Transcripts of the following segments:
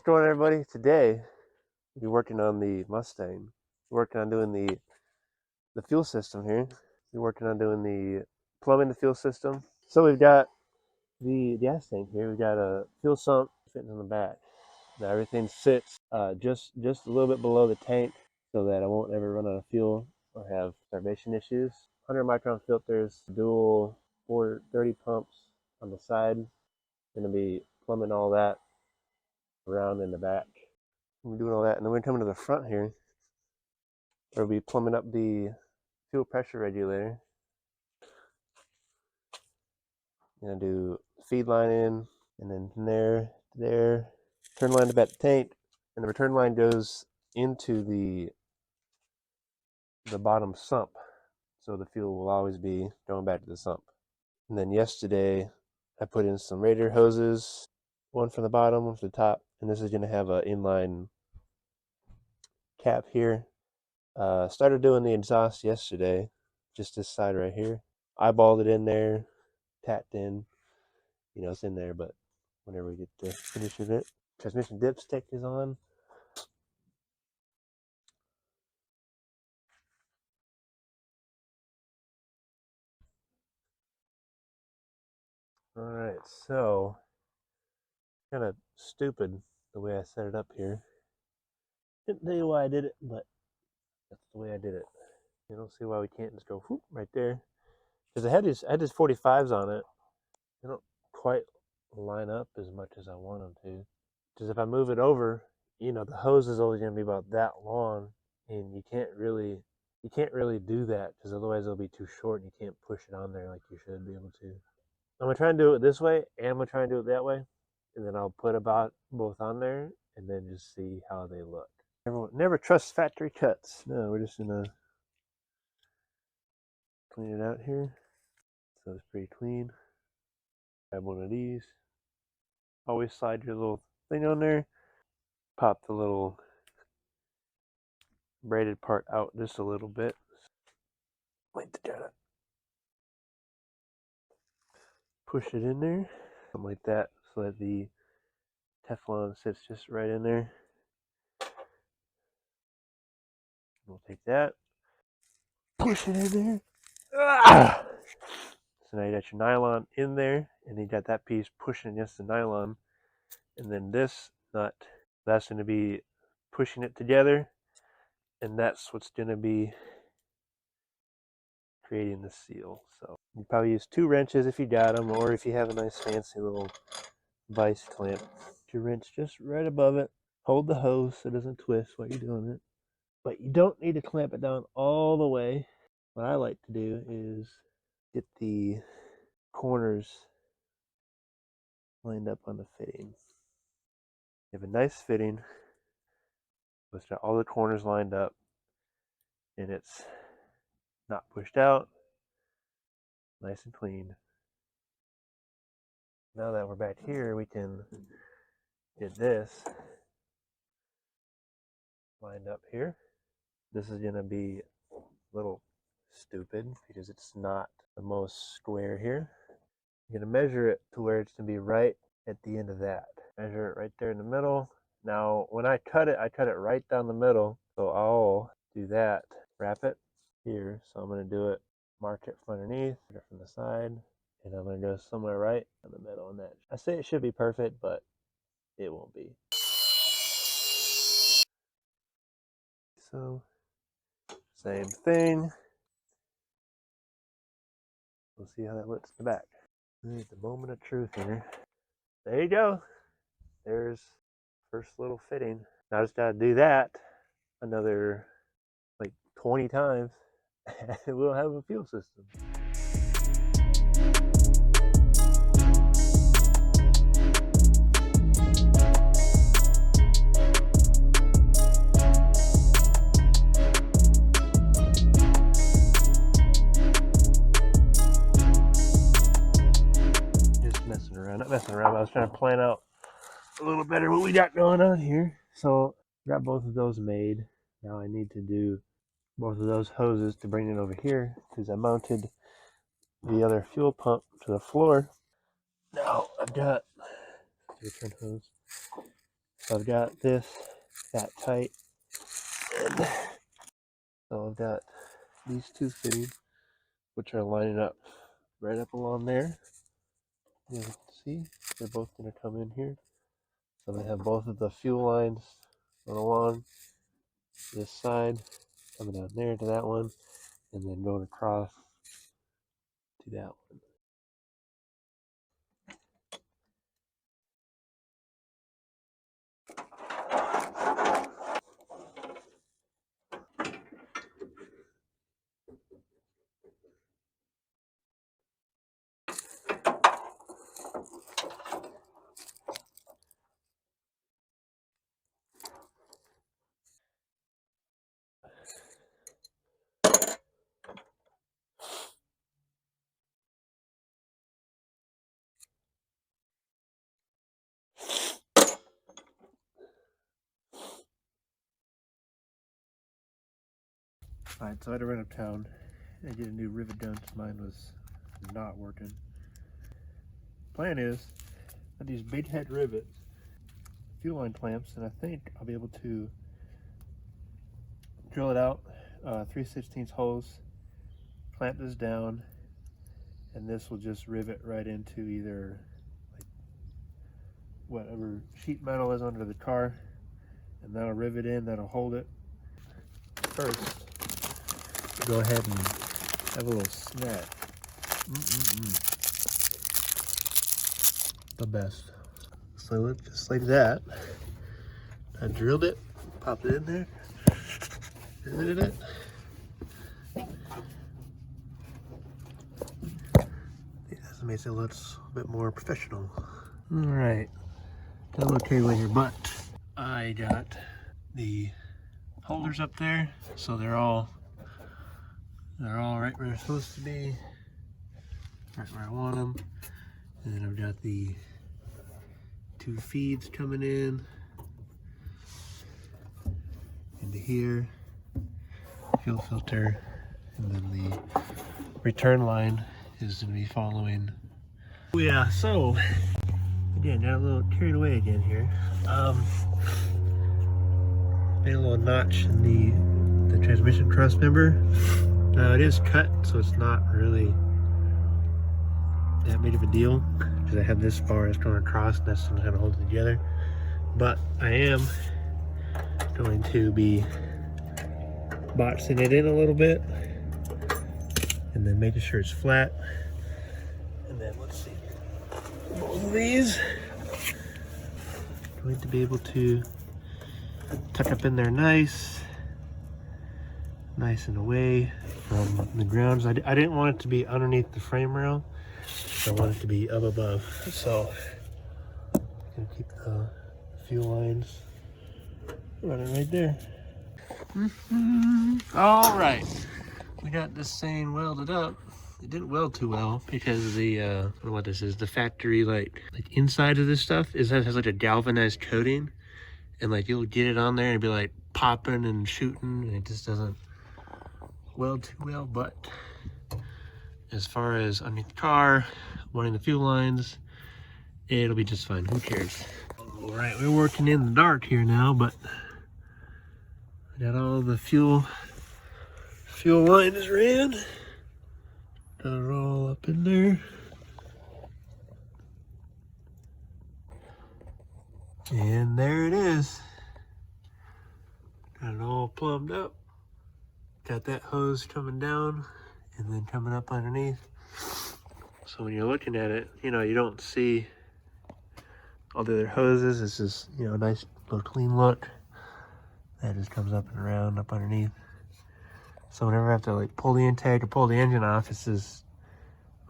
going on, everybody? Today we're working on the Mustang. We're working on doing the fuel system here. We're working on doing the plumbing the fuel system. So we've got the gas tank here. We've got a fuel sump fitting on the back. Now everything sits just a little bit below the tank so that I won't ever run out of fuel or have starvation issues. 100 micron filters, dual 430 pumps on the side. Going to be plumbing all that around in the back. We're doing all that, and then we're coming to the front here. We'll be plumbing up the fuel pressure regulator. Gonna do feed line in, and then from there to there. Return line to back the tank, and the return line goes into the bottom sump, so the fuel will always be going back to the sump. And then yesterday, I put in some radiator hoses, one from the bottom, one from the top, and this is gonna have an inline cap here. Started doing the exhaust yesterday, just this side right here. Eyeballed it in there, tacked in. You know, it's in there, but whenever we get to finishing it, transmission dipstick is on. All right, so kind of stupid the way I set it up here. Didn't tell you why I did it, but that's the way I did it. You don't see why we can't just go whoop right there, because I had these 45s on it. They don't quite line up as much as I want them to. Because if I move it over, you know, the hose is only going to be about that long, and you can't really do that, because otherwise it'll be too short and you can't push it on there like you should be able to. I'm going to try and do it this way, and I'm going to try and do it that way, and then I'll put about both on there and then just see how they look. Never trust factory cuts. No, we're just going to clean it out here so it's pretty clean. Grab one of these. Always slide your little thing on there. Pop the little braided part out just a little bit. Like that. Push it in there, something like that, so that the Teflon sits just right in there. We'll take that, push it in there. Ah! So now you got your nylon in there, and you got that piece pushing against the nylon, and then this nut, that's going to be pushing it together, and that's what's going to be creating the seal. So you probably use 2 wrenches if you got them, or if you have a nice fancy little vice clamp, put your wrench just right above it. Hold the hose so it doesn't twist while you're doing it. But you don't need to clamp it down all the way. What I like to do is get the corners lined up on the fitting. You have a nice fitting. It's got all the corners lined up, and it's not pushed out. Nice and clean. Now that we're back here, we can get this lined up here. This is going to be a little stupid because it's not the most square here. You're going to measure it to where it's going to be right at the end of that. Measure it right there in the middle. Now, when I cut it right down the middle. So I'll do that, wrap it here. So I'm going to do it, mark it from underneath, mark it from the side, and I'm going to go somewhere right in the middle on that. I say it should be perfect, but it won't be. So, same thing. We'll see how that looks in the back. Right, the moment of truth here. There you go. There's first little fitting. Now I just gotta do that another like 20 times, and we'll have a fuel system. Just messing around, not messing around, but I was trying to plan out a little better what we got going on here. So got both of those made. Now I need to do both of those hoses to bring it over here, because I mounted the other fuel pump to the floor. Now I've got the return hose So I've got this that tight, and so I've got these two fitting, which are lining up right up along there. You can see they're both going to come in here. So we have both of the fuel lines along this side, coming down there to that one, and then going across to that one. Alright, so I had to run uptown and get a new rivet done because mine was not working. Plan is, I use big head rivets, fuel line clamps, and I think I'll be able to drill it out, 3/16 holes, clamp this down, and this will just rivet right into either like whatever sheet metal is under the car, and that'll rivet in, that'll hold it. First, go ahead and have a little snack. The best. So just like that, I drilled it, popped it in there, riveted it. This makes it look a bit more professional. All right, got a little carried away here, but I got the holders up there, so they're all right where they're supposed to be, right where I want them. And then I've got the two feeds coming in into here, fuel filter, and then the return line is going to be following. Oh yeah, so again, got a little carried away again here. Made a little notch in the transmission cross member. Now it is cut, so it's not really that big of a deal because I have this bar that's going across and that's going to hold it together. But I am going to be boxing it in a little bit and then making sure it's flat. And then let's see, both of these going to be able to tuck up in there nice and away from the ground. I didn't want it to be underneath the frame rail. I want it to be up above. So I'm gonna keep the fuel lines running right there. All right, we got this thing welded up. It didn't weld too well because the I don't know what this is. The factory like inside of this stuff has like a galvanized coating, and like you'll get it on there and it'll be like popping and shooting, and it just doesn't weld too well. But as far as underneath the car, running the fuel lines, it'll be just fine. Who cares? All right, we're working in the dark here now, but I got all the fuel lines ran. Got it all up in there. And there it is. Got it all plumbed up. Got that hose coming down and then coming up underneath. So when you're looking at it, you know, you don't see all the other hoses. It's just, you know, a nice little clean look. That just comes up and around up underneath. So whenever I have to like pull the intake or pull the engine off, it's just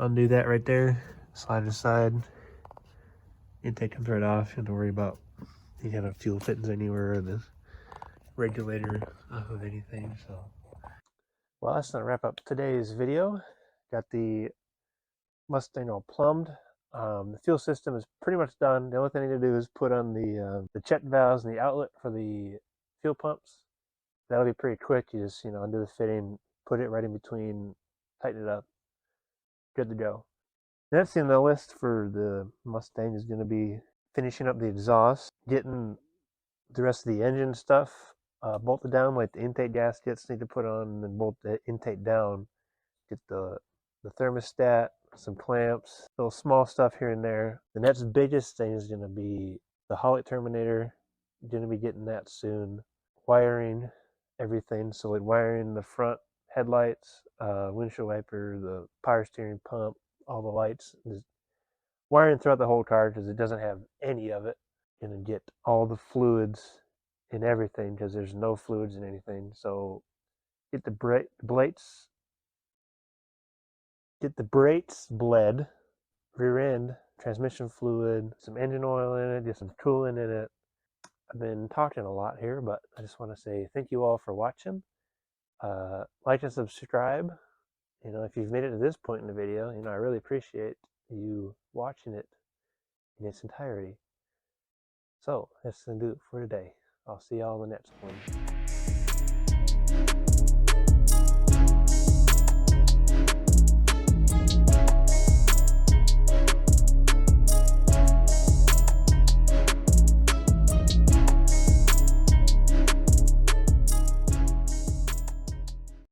undo that right there, slide it aside, intake comes right off. You don't have to worry about any kind of fuel fittings anywhere or the regulator off of anything. So, well, that's gonna wrap up today's video. Got the Mustang all plumbed. The fuel system is pretty much done. The only thing I need to do is put on the check valves and the outlet for the fuel pumps. That'll be pretty quick. You just, you know, undo the fitting, put it right in between, tighten it up, good to go. Next thing on the list for the Mustang is going to be finishing up the exhaust, getting the rest of the engine stuff bolted down, like the intake gaskets need to put on and then bolt the intake down. Get the thermostat, some clamps, little small stuff here and there. The next biggest thing is going to be the Hollick terminator. Going to be getting that soon. Wiring everything. So like wiring the front headlights, windshield wiper, the power steering pump, all the lights. Just wiring throughout the whole car because it doesn't have any of it. Going to get all the fluids in everything because there's no fluids in anything. So get the brakes bled, rear end, transmission fluid, some engine oil in it, get some coolant in it. I've been talking a lot here, but I just want to say thank you all for watching. Like and subscribe. If you've made it to this point in the video, I really appreciate you watching it in its entirety. So that's going to do it for today. I'll see y'all in the next one.